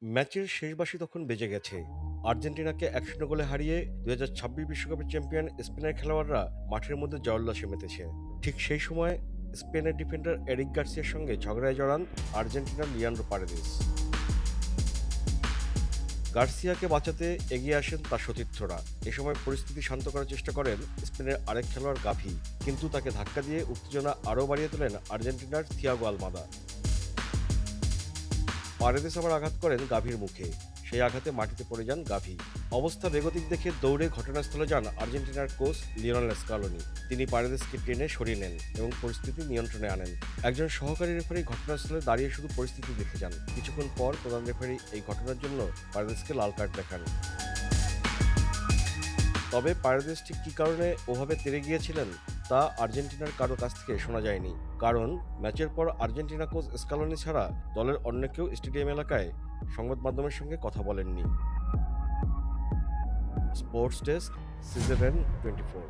ম্যাচের শেষ বাঁশি তখন বেজে গেছে। আর্জেন্টিনাকে ১-০ গোলে হারিয়ে ২০২৬ বিশ্বকাপের চ্যাম্পিয়ন স্পেনের খেলোয়াড়রা মাঠের মধ্যে জয়োল্লাসে মেতেছে। ঠিক সেই সময় স্পেনের ডিফেন্ডার এরিক গার্সিয়ার সঙ্গে ঝগড়ায় জড়ান আর্জেন্টিনার লিয়ান্ড্রো পারেদেস। গার্সিয়াকে বাঁচাতে এগিয়ে আসেন তার সতীর্থরা। এ সময় পরিস্থিতি শান্ত করার চেষ্টা করেন স্পেনের আরেক খেলোয়াড় গাভি, কিন্তু তাকে ধাক্কা দিয়ে উত্তেজনা আরও বাড়িয়ে তোলেন আর্জেন্টিনার থিয়াগো আলমাদা। পারেদেস আবার আঘাত করেন গাভির মুখে। সেই আঘাতে মাটিতে পড়ে যান গাভি। অবস্থা বেগতিক দেখে দৌড়ে ঘটনাস্থলে যান আর্জেন্টিনার কোচ লিওনেল স্কালোনি। তিনি পারেদেসকে টেনে সরিয়ে নেন এবং পরিস্থিতি নিয়ন্ত্রণে আনেন। একজন সহকারী রেফারি ঘটনাস্থলে দাঁড়িয়ে শুধু পরিস্থিতি দেখে যান। কিছুক্ষণ পর প্রধান রেফারি এই ঘটনার জন্য পারেদেসকে লাল কার্ড দেখান। তবে পারেদেস ঠিক কী কারণে ওভাবে তেড়ে গিয়েছিলেন তা আর্জেন্টিনার কারো কাছ থেকে শোনা যায়নি। কারণ ম্যাচের পর আর্জেন্টিনা কোচ স্কালোনি ছাড়া দলের অন্য কেউ স্টেডিয়াম এলাকায় সংবাদ মাধ্যমের সঙ্গে কথা বলেননি। Sports desk, season 24।